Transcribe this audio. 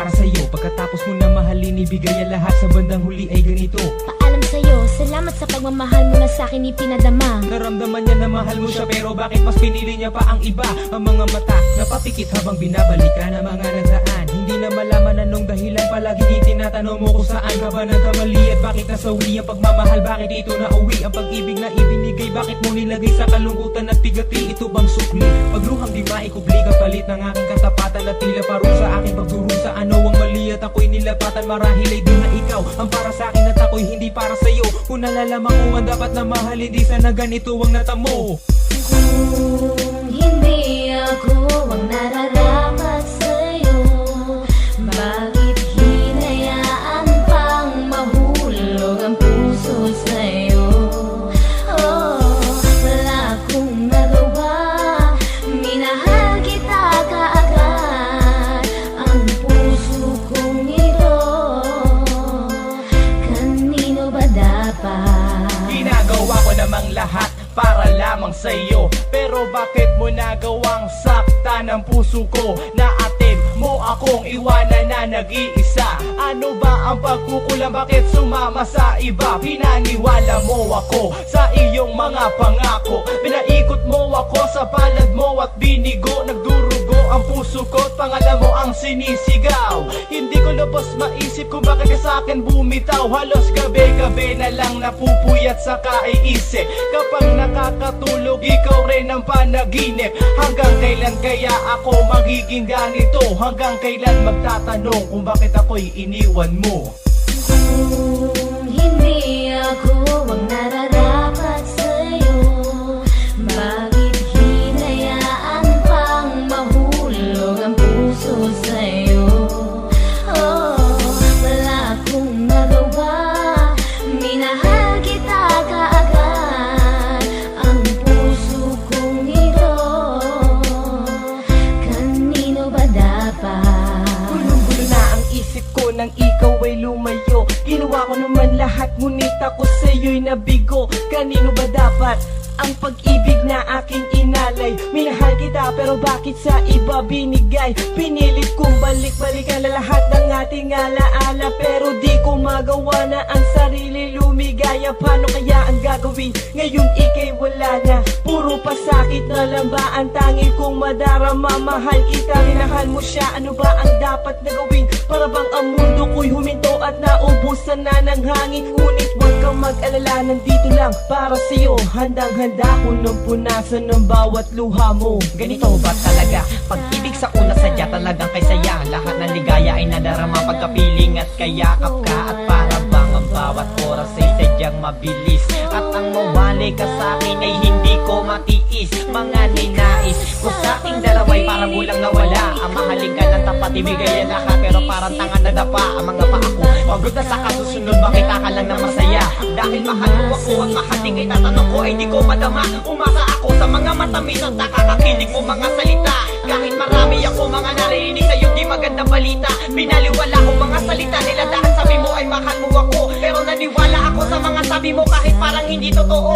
para sa'yo. Pagkatapos mo na mahalin, ibigay ang lahat, sa bandang huli ay ganito. Paalam sa'yo, salamat sa pagmamahal mo na sa'kin ipinadama. Naramdaman niya na mahal mo siya, pero bakit mas pinili niya pa ang iba? Ang mga mata napapikit habang binabalikan ang mga nagraan. Hindi na malaman anong dahilan, palagi tinatanong mo kung saan ka ba nagkamali at bakit nasawi ang pagmamahal, bakit ito nauwi ang pag-ibig na ibinigay, bakit mo nilagay sa kalungkutan at bigati, ito bang sukli? Pagluhang di maikubli kapalit ng aking katapatan at tila parusa aking pagdurusa. Ano ang mali at ako'y nilapatan, marahil ay di na ikaw ang para sa akin at ako'y hindi para sa'yo. Kung nalalaman ko ang dapat na mahal, hindi sana ganito ang natamo. Kung hindi ako ang nararapat sa'yo, bakit hinayaan pang mahulog ang puso sa'yo? Oh, wala akong nagawa, minahal kita kaagad. Ang puso kong ito, kanino ba dapat? Ginagawa ko namang lahat para lamang sa'yo, pero bakit mo nagawang saktan ang puso ko? Naatin mo akong iwanan na nag-iisa. Ano ba ang pagkukulang? Bakit sumama sa iba? Pinaniwala mo ako sa iyong mga pangako. Pinaikot mo ako sa palad mo at binigo. Nagdurugo ang puso ko at pangalan mo ang sinisigaw. Hindi ko lubos maisip kung bakit ka sa akin bumitaw. Halos gabi-gabi na lang napupuyat sa kaiisip. Kapag nakakatulog, ikaw rin ang panaginip. Hanggang kailan kaya ako magiging ganito? Hanggang kailan magtatanong kung bakit ako'y iniwan mo? Kung hindi ako ang nararapat sa'yo, bakit hinayaan pang mahulog ang puso sa'yo? Oh, wala akong nagawa, minahal kita kaagad. Ang puso kong ito, kanino ba dapat? Gulong-gulo na ang isip ko nang ikaw ay lumayo. Ginawa ko naman lahat, ngunit ako sa'yo'y nabigo. Kanino ba dapat ang pag-ibig na aking inalay? Minahal kita pero bakit sa iba binigay? Pinilit kong balik-balikan lahat ng ating alaala, pero di ko magawa na ang sarili lumigaya. Paano kaya ang gagawin? Ngayon ika'y wala na, puro pasakit na lang ba ang tanging kong madarama? Mahal kita, minahal mo siya, ano ba ang dapat na gawin? Para bang ang mundo ko'y huminto at naubusan na ng hangin? Ngunit huwag kang mag-alala, nandito lang para sa'yo. Handang-handa ko nang punasan ng bawat luha mo. Ganito ba talaga? Pag-ibig sa una sadya talagang kay saya. Lahat ng ligaya ay nadarama pagkapiling at kayakap ka. At para bang ang bawat oras ay sadyang mabilis. At ang mawali ka sa akin ay hindi ko matiis. Mga ninais ko sa aking dalaway parang bulang nawala. Ang mahaling ka ng tapat, ibigay ang lahat, pero parang tanga na dapa ang mga paa ko. Pagod na sa kasusunod, makita ka lang na masaya. Dahil mahal mo ako at mahating kay tatanong ko ay di ko madama. Umasa ako sa mga matamis at nakakakilig mo mga salita. Kahit marami ako mga narinig sa'yo di magandang balita. Binaliwala ko mga salita nila dahil sabi mo ay mahal mo ako. Pero naniwala ako sa mga sabi mo kahit parang hindi totoo.